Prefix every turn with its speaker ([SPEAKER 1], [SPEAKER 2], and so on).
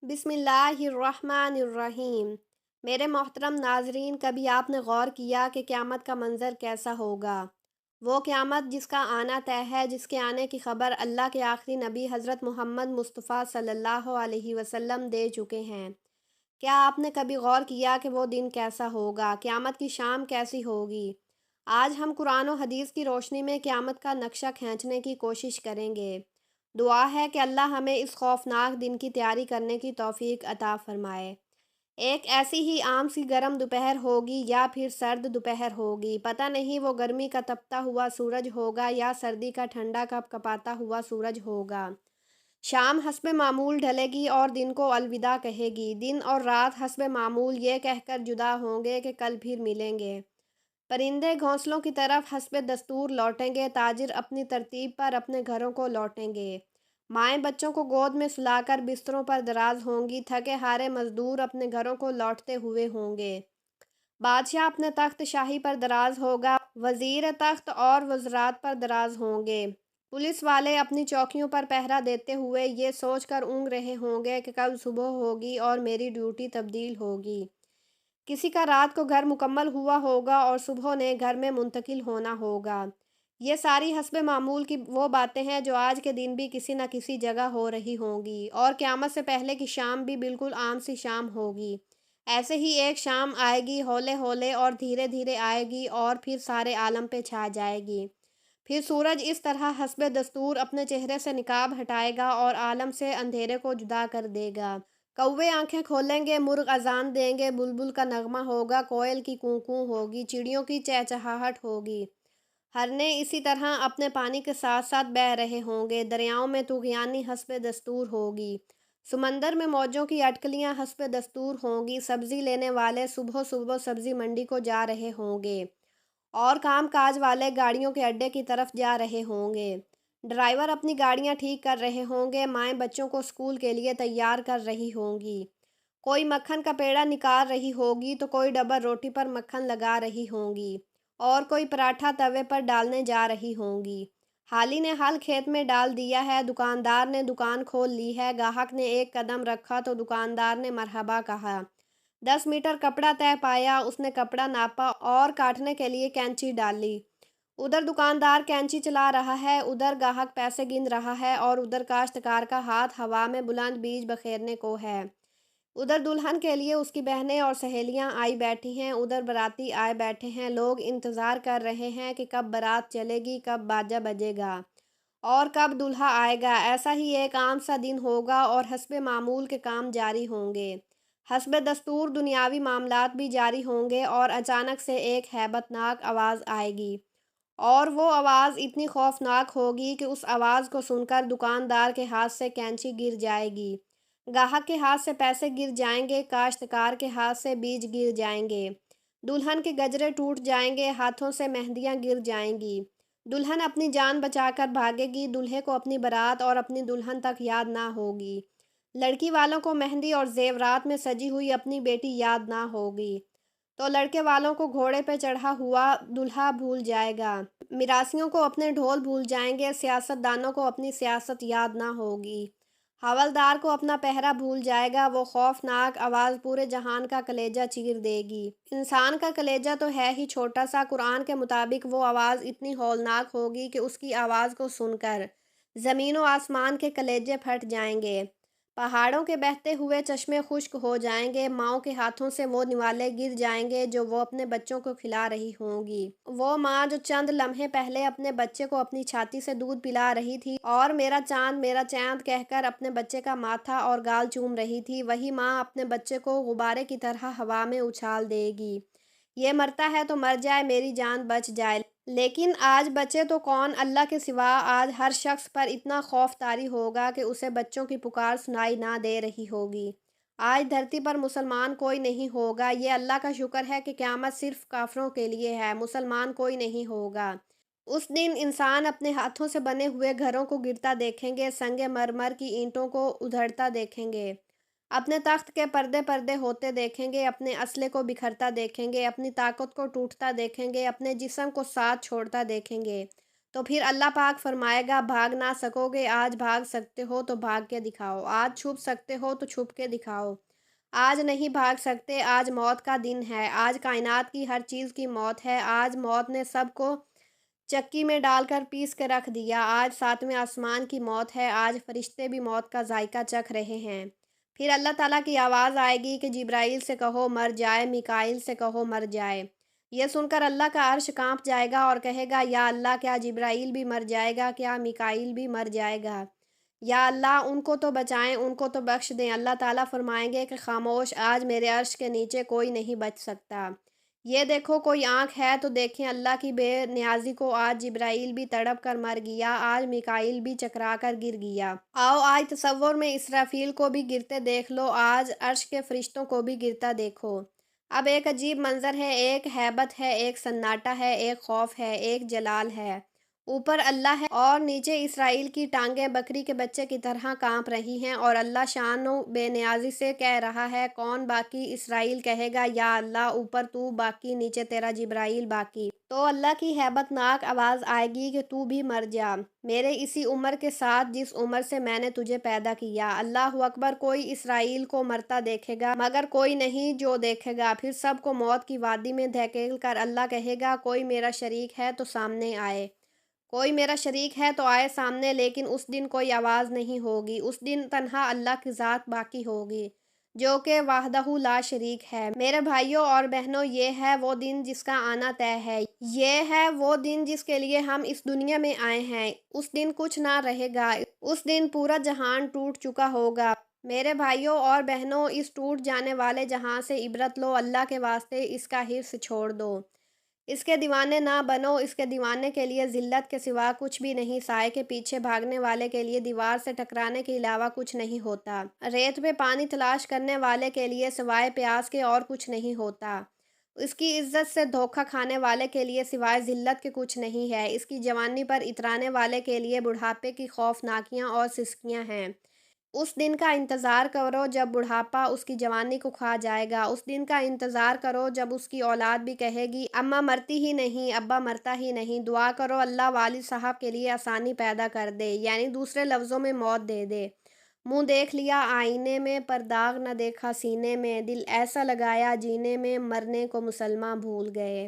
[SPEAKER 1] بسم اللہ الرحمن الرحیم۔ میرے محترم ناظرین، کبھی آپ نے غور کیا کہ قیامت کا منظر کیسا ہوگا؟ وہ قیامت جس کا آنا طے ہے، جس کے آنے کی خبر اللہ کے آخری نبی حضرت محمد مصطفیٰ صلی اللہ علیہ وسلم دے چکے ہیں۔ کیا آپ نے کبھی غور کیا کہ وہ دن کیسا ہوگا؟ قیامت کی شام کیسی ہوگی؟ آج ہم قرآن و حدیث کی روشنی میں قیامت کا نقشہ کھینچنے کی کوشش کریں گے۔ دعا ہے کہ اللہ ہمیں اس خوفناک دن کی تیاری کرنے کی توفیق عطا فرمائے۔ ایک ایسی ہی عام سی گرم دوپہر ہوگی یا پھر سرد دوپہر ہوگی، پتہ نہیں وہ گرمی کا تپتا ہوا سورج ہوگا یا سردی کا ٹھنڈا کپ کپاتا ہوا سورج ہوگا۔ شام حسب معمول ڈھلے گی اور دن کو الوداع کہے گی۔ دن اور رات حسب معمول یہ کہہ کر جدا ہوں گے کہ کل پھر ملیں گے۔ پرندے گھونسلوں کی طرف حسب دستور لوٹیں گے، تاجر اپنی ترتیب پر اپنے گھروں کو لوٹیں گے۔ مائیں بچوں کو گود میں سلا کر بستروں پر دراز ہوں گی، تھکے ہارے مزدور اپنے گھروں کو لوٹتے ہوئے ہوں گے۔ بادشاہ اپنے تخت شاہی پر دراز ہوگا، وزیر تخت اور وزرات پر دراز ہوں گے۔ پولیس والے اپنی چوکیوں پر پہرا دیتے ہوئے یہ سوچ کر اونگ رہے ہوں گے کہ کل صبح ہوگی اور میری ڈیوٹی تبدیل ہوگی۔ کسی کا رات کو گھر مکمل ہوا ہوگا اور صبح نے گھر میں منتقل ہونا ہوگا۔ یہ ساری حسب معمول کی وہ باتیں ہیں جو آج کے دن بھی کسی نہ کسی جگہ ہو رہی ہوں گی، اور قیامت سے پہلے کی شام بھی بالکل عام سی شام ہوگی۔ ایسے ہی ایک شام آئے گی، ہولے ہولے اور دھیرے دھیرے آئے گی اور پھر سارے عالم پہ چھا جائے گی۔ پھر سورج اس طرح حسب دستور اپنے چہرے سے نقاب ہٹائے گا اور عالم سے اندھیرے کو جدا کر دے گا۔ کوے آنکھیں کھولیں گے، مرغ اذان دیں گے، بلبل کا نغمہ ہوگا، کوئل کی کوں کوں ہوگی، چڑیوں کی چہچہاہٹ ہوگی۔ ہرنے اسی طرح اپنے پانی کے ساتھ ساتھ بہہ رہے ہوں گے۔ دریاؤں میں طغیانی حسب دستور ہوگی۔ سمندر میں موجوں کی اٹکلیاں حسب دستور ہوں گی۔ سبزی لینے والے صبح صبح سبزی منڈی کو جا رہے ہوں گے اور کام کاج والے گاڑیوں کے اڈے کی طرف جا رہے ہوں گے۔ ڈرائیور اپنی گاڑیاں ٹھیک کر رہے ہوں گے، مائیں بچوں کو اسکول کے لیے تیار کر رہی ہوں گی۔ کوئی مکھن کا پیڑا نکال رہی ہوگی تو کوئی ڈبل روٹی پر مکھن لگا رہی ہوں گی، اور کوئی پراٹھا توے پر ڈالنے جا رہی ہوں گی۔ حالی نے ہل کھیت میں ڈال دیا ہے، دکاندار نے دکان کھول لی ہے، گاہک نے ایک قدم رکھا تو دکاندار نے مرحبا کہا۔ 10 میٹر کپڑا طے پایا، اس نے کپڑا ناپا اور کاٹنے کے لیے کینچی ڈالی۔ ادھر دکاندار کینچی چلا رہا ہے، ادھر گاہک پیسے گن رہا ہے، اور ادھر کاشتکار کا ہاتھ ہوا میں بلند بیج بکھیرنے کو ہے۔ ادھر دلہن کے لیے اس کی بہنیں اور سہیلیاں آئی بیٹھی ہیں، ادھر باراتی آئے بیٹھے ہیں۔ لوگ انتظار کر رہے ہیں کہ کب بارات چلے گی، کب باجا بجے گا اور کب دلہا آئے گا۔ ایسا ہی ایک عام سا دن ہوگا اور حسب معمول کے کام جاری ہوں گے۔ حسب دستور دنیاوی معاملات بھی جاری ہوں گے، اور اچانک سے ایک ہیبت ناک آواز آئے گی، اور وہ آواز اتنی خوفناک ہوگی کہ اس آواز کو سن کر دکاندار کے ہاتھ سے کینچی گر جائے گی، گاہک کے ہاتھ سے پیسے گر جائیں گے، کاشتکار کے ہاتھ سے بیج گر جائیں گے، دلہن کے گجرے ٹوٹ جائیں گے، ہاتھوں سے مہندیاں گر جائیں گی۔ دلہن اپنی جان بچا کر بھاگے گی، دلہے کو اپنی بارات اور اپنی دلہن تک یاد نہ ہوگی۔ لڑکی والوں کو مہندی اور زیورات میں سجی ہوئی اپنی بیٹی یاد نہ ہوگی، تو لڑکے والوں کو گھوڑے پہ چڑھا ہوا دلہا بھول جائے گا۔ میراثیوں کو اپنے ڈھول بھول جائیں گے، سیاست دانوں کو اپنی سیاست یاد نہ ہوگی، حوالدار کو اپنا پہرا بھول جائے گا۔ وہ خوفناک آواز پورے جہان کا کلیجہ چیر دے گی۔ انسان کا کلیجہ تو ہے ہی چھوٹا سا، قرآن کے مطابق وہ آواز اتنی ہولناک ہوگی کہ اس کی آواز کو سن کر زمین و آسمان کے کلیجے پھٹ جائیں گے، پہاڑوں کے بہتے ہوئے چشمے خشک ہو جائیں گے، ماؤں کے ہاتھوں سے وہ نوالے گر جائیں گے جو وہ اپنے بچوں کو کھلا رہی ہوں گی۔ وہ ماں جو چند لمحے پہلے اپنے بچے کو اپنی چھاتی سے دودھ پلا رہی تھی اور میرا چاند میرا چاند کہہ کر اپنے بچے کا ماتھا اور گال چوم رہی تھی، وہی ماں اپنے بچے کو غبارے کی طرح ہوا میں اچھال دے گی۔ یہ مرتا ہے تو مر جائے، میری جان بچ جائے۔ لیکن آج بچے تو کون، اللہ کے سوا آج ہر شخص پر اتنا خوف طاری ہوگا کہ اسے بچوں کی پکار سنائی نہ دے رہی ہوگی۔ آج دھرتی پر مسلمان کوئی نہیں ہوگا۔ یہ اللہ کا شکر ہے کہ قیامت صرف کافروں کے لیے ہے، مسلمان کوئی نہیں ہوگا۔ اس دن انسان اپنے ہاتھوں سے بنے ہوئے گھروں کو گرتا دیکھیں گے، سنگ مرمر کی اینٹوں کو ادھڑتا دیکھیں گے، اپنے تخت کے پردے پردے ہوتے دیکھیں گے، اپنے اسلحے کو بکھرتا دیکھیں گے، اپنی طاقت کو ٹوٹتا دیکھیں گے، اپنے جسم کو ساتھ چھوڑتا دیکھیں گے۔ تو پھر اللہ پاک فرمائے گا بھاگ نہ سکو گے، آج بھاگ سکتے ہو تو بھاگ کے دکھاؤ، آج چھپ سکتے ہو تو چھپ کے دکھاؤ، آج نہیں بھاگ سکتے، آج موت کا دن ہے، آج کائنات کی ہر چیز کی موت ہے، آج موت نے سب کو چکی میں ڈال کر پیس کے رکھ دیا، آج ساتویں آسمان کی موت ہے، آج فرشتے بھی موت کا ذائقہ چکھ رہے ہیں۔ پھر اللہ تعالیٰ کی آواز آئے گی کہ جبرائیل سے کہو مر جائے، میکائیل سے کہو مر جائے۔ یہ سن کر اللہ کا عرش کانپ جائے گا اور کہے گا یا اللہ کیا جبرائیل بھی مر جائے گا، کیا میکائیل بھی مر جائے گا؟ یا اللہ ان کو تو بچائیں، ان کو تو بخش دیں۔ اللہ تعالیٰ فرمائیں گے کہ خاموش، آج میرے عرش کے نیچے کوئی نہیں بچ سکتا۔ یہ دیکھو کوئی آنکھ ہے تو دیکھیں اللہ کی بے نیازی کو، آج جبرائیل بھی تڑپ کر مر گیا، آج میکائیل بھی چکرا کر گر گیا۔ آؤ آج تصور میں اسرافیل کو بھی گرتے دیکھ لو، آج عرش کے فرشتوں کو بھی گرتا دیکھو۔ اب ایک عجیب منظر ہے، ایک ہیبت ہے، ایک سناٹا ہے، ایک خوف ہے، ایک جلال ہے۔ اوپر اللہ ہے اور نیچے اسرائیل کی ٹانگیں بکری کے بچے کی طرح کانپ رہی ہیں، اور اللہ شان و بے نیازی سے کہہ رہا ہے کون باقی؟ اسرائیل کہے گا یا اللہ اوپر تو باقی، نیچے تیرا جبرائیل باقی۔ تو اللہ کی ہیبت ناک آواز آئے گی کہ تو بھی مر جا میرے اسی عمر کے ساتھ جس عمر سے میں نے تجھے پیدا کیا۔ اللہ اکبر۔ کوئی اسرائیل کو مرتا دیکھے گا مگر کوئی نہیں جو دیکھے گا۔ پھر سب کو موت کی وادی میں دھکیل کر اللہ کہے گا کوئی میرا شریک ہے تو سامنے آئے، کوئی میرا شریک ہے تو آئے سامنے، لیکن اس دن کوئی آواز نہیں ہوگی، اس دن تنہا اللہ کی ذات باقی ہوگی جو کہ وحدہ لا شریک ہے۔ میرے بھائیوں اور بہنوں، یہ ہے وہ دن جس کا آنا طے ہے، یہ ہے وہ دن جس کے لیے ہم اس دنیا میں آئے ہیں۔ اس دن کچھ نہ رہے گا، اس دن پورا جہان ٹوٹ چکا ہوگا۔ میرے بھائیوں اور بہنوں، اس ٹوٹ جانے والے جہاں سے عبرت لو، اللہ کے واسطے اس کا حرص چھوڑ دو، اس کے دیوانے نہ بنو۔ اس کے دیوانے کے لیے ذلت کے سوا کچھ بھی نہیں، سائے کے پیچھے بھاگنے والے کے لیے دیوار سے ٹکرانے کے علاوہ کچھ نہیں ہوتا، ریت پہ پانی تلاش کرنے والے کے لیے سوائے پیاس کے اور کچھ نہیں ہوتا، اس کی عزت سے دھوکہ کھانے والے کے لیے سوائے ذلت کے کچھ نہیں ہے، اس کی جوانی پر اترانے والے کے لیے بڑھاپے کی خوفناکیاں اور سسکیاں ہیں۔ اس دن کا انتظار کرو جب بڑھاپا اس کی جوانی کو کھا جائے گا، اس دن کا انتظار کرو جب اس کی اولاد بھی کہے گی اماں مرتی ہی نہیں، ابا مرتا ہی نہیں۔ دعا کرو اللہ والد صاحب کے لیے آسانی پیدا کر دے، یعنی دوسرے لفظوں میں موت دے دے۔ منہ دیکھ لیا آئینے میں پر داغ نہ دیکھا سینے میں، دل ایسا لگایا جینے میں مرنے کو مسلماں بھول گئے۔